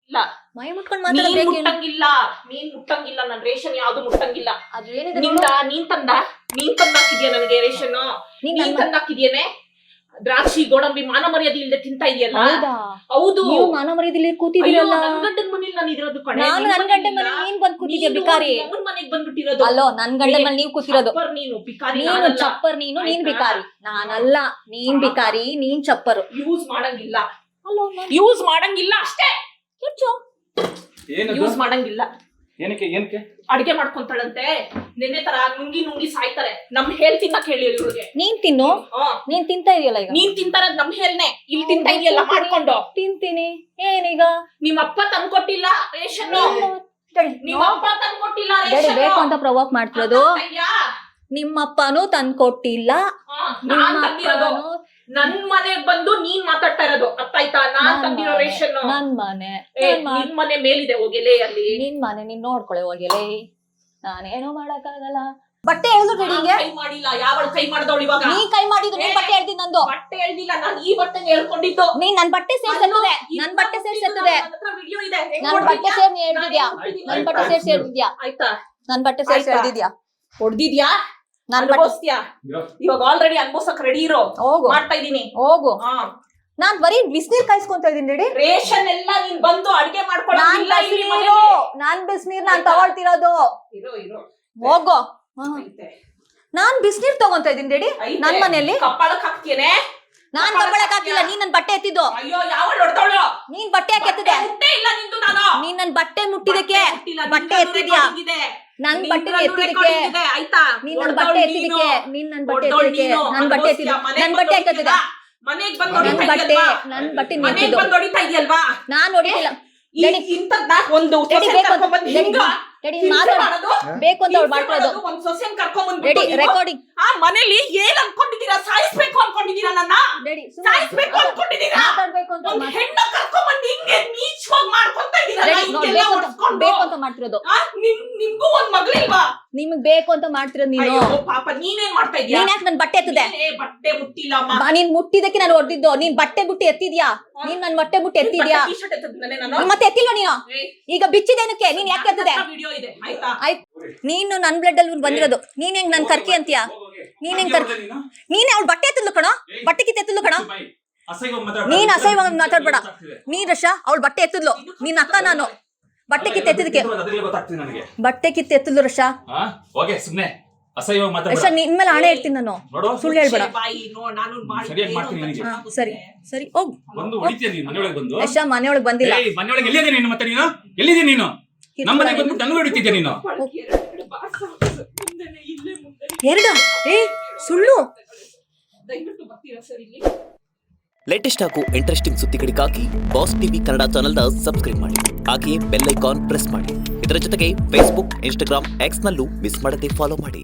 ಇಲ್ಲ ಮೈ ಮುಟ್ಕೊಂಡ್ ನೀನ್ ಮಾತಾಡಬೇಕು. ಮುಟ್ಟಂಗಿಲ್ಲ ನನ್ ರೇಷನ್ ಯಾವ್ದು ಮುಟ್ಟಂಗಿಲ್ಲ. ಅದೇನಿದೆ ನಿಂದ ನೀನ್ ತಂದಾಕಿದ್ಯಾ ನನಗೆ ರೇಷನ್? ನೀನ್ ತಂದಾಕಿದ್ಯೇನೆ? ದ್ರಾಕ್ಷಿ ಗೋಡಂಬಿ ಮಾನ ಮರ್ಯಾದೆ ಇಲ್ಲದೆ ತಿಂತಾ ಇದೆಯಲ್ಲ. ಹೌದು, ನೀವು ಮಾನ ಮರ್ಯಾದಿಲ್ಲಿ ಕೂತಿದ್ದೀರಲ್ಲ. ನನ್ ಗಂಡನ ಮನೇಲಿ ನಾನು ಇರೋದು ಕಣೆ. ನಾನು ನನ್ ಗಂಡನ ಮನೆ ನೀನ್ ಬಂದ್ ಕೂತಿದ್ಯಾ ಬಿಕಾರಿ. ಅಮ್ಮನ ಮನೆಗ್ ಬಂದ್ಬಿಟ್ಟಿರೋದು. ಅಲ್ಲೋ ನನ್ ಗಂಡನ ಮನೆ ನೀವ್ ಕೂತಿರೋದು. ನೀನು ಬಿಕಾರಿ, ನೀನು ಚಪ್ಪರ್, ನೀನ್ ಬಿಕಾರಿ. ನಾನಲ್ಲ, ನೀನ್ ಬಿಕಾರಿ, ನೀನ್ ಚಪ್ಪರು. ಯೂಸ್ ಮಾಡಂಗಿಲ್ಲ. ಅಲ್ಲೋ ಯೂಸ್ ಮಾಡಂಗಿಲ್ಲ ಅಷ್ಟೇ. ಯೂಸ್ ಮಾಡಂಗಿಲ್ಲ. ಏನಕ್ಕೆ ಅಡಿಗೆ ಮಾಡ್ಕೊಂತಾಳಂತೆ. ನಿನ್ನೆ ತರ ನುಂಗಿ ಸಾಯ್ತಾರೆ. ನಮ್ ಹೇಳ್ ತಿನ್ನಕ್ ಹೇಳಿ ಇವ್ರಿಗೆ. ನೀನ್ ತಿನ್ನು. ನೀನ್ ತಿಂತಾ ಇದೆಯಲ್ಲ ಈಗ. ನೀನ್ ತಿಂತಾರದ್ ನಮ್ ಹೇಳ್ನೆ. ಇಲ್ಲಿ ತಿಂತಾ ಇದೆಯಲ್ಲ ಮಾಡ್ಕೊಂಡು. ತಿಂತೀನಿ. ಏನೀಗ? ನಿಮ್ ಅಪ್ಪ ತಂದ್ಕೊಟ್ಟಿಲ್ಲ ರೇಷನ್. ನಿಮ್ ಅಪ್ಪ ತಂದ್ಕೊಟ್ಟಿಲ್ಲ ಬೇಕು ರೇಷನ್ ಅಂತ ಪ್ರವೋಕ್ ಮಾಡ್ತಿರೋದು. ನಿಮ್ಮಪ್ಪನೂ ತಂದ್ಕೊಟ್ಟಿಲ್ಲ. ನನ್ ಮನೆಗ್ ಬಂದು ನೀನ್ ಮಾತಾಡ್ತಾ ಇರೋದು ಅರ್ಥ ಆಯ್ತಾ? ನಾನ್ ತಂದಿರೋ ರೇಷನ್ ನನ್ ಮನೆ. ನಿನ್ ಮನೆ ಮೇಲಿದೆ ಹೋಗಿಲೆ ಅಲ್ಲಿ. ನಿನ್ ಮನೆ ನೀನ್ ನೋಡ್ಕೊಳ್ಳೆ ಹೋಗಿಲೆ. ನಾನೇನೋ ಮಾಡಕ್ಕಾಗಲ್ಲ. ಬಟ್ಟೆ ಎಳ್ದು ರೆಡಿಗೆ ಕೈ ಮಾಡಿಲ್ಲ. ಯಾವಳು ಕೈ ಮಾಡ್ದವಳು ಇವಾಗ? ನೀ ಕೈ ಮಾಡಿದ್ದು. ನೀನ್ ಬಟ್ಟೆ ಎಳ್ದಿ ನಂದು. ಬಟ್ಟೆ ಎಳ್ದಿಲ್ಲ. ನಾನ್ ಈ ಬಟ್ಟೆ ಹೇಳ್ಕೊಂಡಿದ್ದು. ನೀನ್ ನನ್ ಬಟ್ಟೆ ಸೇರ್ಸತ್ತದೆ. ನನ್ ಬಟ್ಟೆ ಸೇರ್ಸತ್ತದೆ. ವಿಡಿಯೋ ಇದೆ. ನನ್ ಬಟ್ಟೆ ಸೇರ್ ನೀ ಎಳ್ದಿದ್ಯಾ? ನನ್ ಬಟ್ಟೆ ಸೇರ್ಸಿ ಎಳ್ದಿದ್ಯಾ? ಆಯ್ತಾ? ನನ್ ಬಟ್ಟೆ ಸೇರ್ಸಿ ಎಳ್ದಿದ್ಯಾ? ಹೊಡ್ದಿದ್ಯಾ? ನನ್ ಅನುಭವಿಸ್ತೀಯಾ? ಇವಾಗ ಆಲ್ರೆಡಿ ಅನ್ಭವಿಸಕ್ ರೆಡಿ ಇರೋ. ಹೋಗು. ಮಾಡ್ತಾ ಇದೀನಿ. ಹೋಗು. ನಾನ್ ಬರೀ ಬಿಸಿನೀರ್ ಕಾಯಿಸ್ಕೊಂತ ಇದೀನಿ ರೆಡಿ. ರೇಷನ್ ಎಲ್ಲ ನೀನ್ ಬಂದು ಅಡಿಗೆ ಮಾಡ್ಕೊಳ್ಳೋದಿಲ್ಲ ಇಲ್ಲಿ ಮನೆಯಲ್ಲಿ. ನಾನ್ ಬಿಸಿನೀರ್ ನಾನ್ ತಗೊಳ್ತಿರೋದು. ಇರೋ ಹೋಗು. ನಾನ್ ಬಿಸಿನೀರ್ ತಗೊಂತ ಇದೀನಿ ರೆಡಿ. ನನ್ ಮನೆಯಲ್ಲಿ ಕಪ್ಪಳಕ್ ಹಾಕ್ತೇನೆ. ನಾನ್ ಕಪ್ಪಳಕ್ ಹಾಕಿಲ್ಲ. ನೀನ್ ನನ್ ಬಟ್ಟೆ ಎತ್ತಿದ್ದು. ಅಯ್ಯೋ ಯಾವಳು ಹೊಡ್ತಾವಳು? ನೀನ್ ಬಟ್ಟೆ ಯಾಕೆ ಎತ್ತಿದೆ? ಇಲ್ಲ ನಿಂದು. ನಾನು ನೀನ್ ನನ್ ಬಟ್ಟೆ ಮುಟ್ಟಿದಕ್ಕೆ ಬಟ್ಟೆ ಎತ್ತಿದ್ಯಾ? ನನ್ ಬಟ್ಟೆ ಎತ್ತಿದಕ್ಕೆ ಆಯ್ತಾ? ನೀನ್ ನನ್ ಬಟ್ಟೆ ಎತ್ತಿದಕ್ಕೆ. ನೀನ್ ನನ್ ಬಟ್ಟೆ ಎತ್ತಿದಕ್ಕೆ. ನನ್ ಬಟ್ಟೆ ಎತ್ತಿದ. ನನ್ ಬಟ್ಟೆ ಎತ್ತಿದ. ಮನೆಗ್ ಬಂದು ಹೊಡಿತಾ ಇದೆಯಲ್ವಾ? ನನ್ ಬಟ್ಟೆ ಮನೆಗ್ ಬಂದು ಹೊಡಿತಾ ಇದೆಯಲ್ವಾ? ನಾನ್ ಹೊಡಿತಿಲ್ಲ. ಇಂತದ್ನ ಒಂದು ಬೇಕು ಅಂತ ಅವ್ಳು ಮಾಡ್ಕೊಳ್ಳೋದು. ಒಂದ್ ಸೊಸೆನ್ ಕರ್ಕೊಂಡ್ ರೆಡಿ ರೆಕಾರ್ಡಿಂಗ್. ಆ ಮನೇಲಿ ಏನ್ ಅನ್ಕೊಂಡಿದೀರಾ? ಸಾಯಿಸ್ಬೇಕು ಅನ್ಕೊಂಡಿದೀರಾ? ನನ್ನ ಸಾಯಿಸ್ಬೇಕು ಅನ್ಕೊಂಡಿದೀರಾ? ಮಾತಾಡ್ಬೇಕು ಅಂತ ಒಂದ್ ಹೆಣ್ಣ ಕರ್ಕೊಂಡ್ ಹಿಂಗೆ ನೀಚವಾಗಿ ಮಾಡ್ಕೊಂತ ಇದೀರಾ? ಬೇಕು ಅಂತ ಮಾಡ್ತಿರೋದು. ನಿಮ್ಗೂ ಒಂದ್ ಮಗಳಿಲ್ವಾ? ನಿಮ್ಗ್ ಬೇಕು ಅಂತ ಮಾಡ್ತಿರೋದು ನೀನು. ಪಾಪ ನೀನೇನ್ ಮಾಡ್ತಾ ಇದೀಯ? ನೀನ್ ಯಾಕೆ ನನ್ ಬಟ್ಟೆ ಎತ್ತಿದೆ? ಬಟ್ಟೆ ಮುಟ್ಟಿಲ್ಲ. ನೀನ್ ಮುಟ್ಟಿದಕ್ಕೆ ನಾನು ಹೊಡೆದಿದ್ದು. ನೀನ್ ಬಟ್ಟೆ ಬುಟ್ಟಿ ಎತ್ತಿದ್ಯಾ? ನೀನ್ ನನ್ ಬಟ್ಟೆ ಬುಟ್ಟಿ ಎತ್ತಿದ್ಯಾ? ಮತ್ತೆ ಎತ್ತಿಲ್ವ ನೀನು? ಈಗ ಬಿಚ್ಚಿದೇನಕ್ಕೆ? ನೀನ್ ಯಾಕೆ ಎತ್ತಿದೆ? ಆಯ್ತು. ನೀನು ನನ್ ಬ್ಲಡ್ ಅಲ್ಲಿ ಬಂದಿರೋದು. ನೀನ್ ಹೆಂಗ್ ನನ್ ಕರ್ಕಿ ಅಂತೀಯಾ? ನೀನ್ ಹೆಂಗ್ ಕರ್ಕಿ? ನೀನ್ ಅವ್ಳ ಬಟ್ಟೆ ಎತ್ತಿದ್ಲು ಕಣೋ. ಬಟ್ಟೆ ಕಿತ್ತು ಎತ್ತಿದ್ಲು ಕಣೋ. ನೀನ್ ಅಸಹ್ಯವಾಗಿ ಮಾತಾಡ್ಬೇಡ. ನೀನ್ ರಶಾ ಅವಳು ಬಟ್ಟೆ ಎತ್ತಿದ್ಲು. ನೀನ್ ಅಕ್ಕ ನಾನು. ಬಟ್ಟೆ ಕಿತ್ತು ಎತ್ತಿದಕ್ಕೆ ಬಟ್ಟೆ ಕಿತ್ತು ಎತ್ತಿದ್ಲು ರಶಾ. ರಶಾ ನಿನ್ ಮೇಲೆ ಹಣೆ ಇಡ್ತೀನಿ ನಾನು. ಸುಳ್ಳು ಹೇಳ್ಬೇಡ. ಸರಿ ಸರಿ ಹೋಗ್. ರಶಾ ಮನೆಯೊಳಗೆ ಬಂದಿಲ್ಲ. ಎರಡು ಸುಳ್ಳು. ಲೇಟೆಸ್ಟ್ ಹಾಗೂ ಇಂಟ್ರೆಸ್ಟಿಂಗ್ ಸುದ್ದಿಗಳಿಗಾಗಿ ಬಾಸ್ ಟಿವಿ ಕನ್ನಡ ಚಾನೆಲ್ನ ಸಬ್ಸ್ಕ್ರೈಬ್ ಮಾಡಿ. ಹಾಗೆಯೇ ಬೆಲ್ ಐಕಾನ್ ಪ್ರೆಸ್ ಮಾಡಿ. ಇದರ ಜೊತೆಗೆ ಫೇಸ್ಬುಕ್, ಇನ್ಸ್ಟಾಗ್ರಾಮ್, ಎಕ್ಸ್ ನಲ್ಲೂ ಮಿಸ್ ಮಾಡದೆ ಫಾಲೋ ಮಾಡಿ.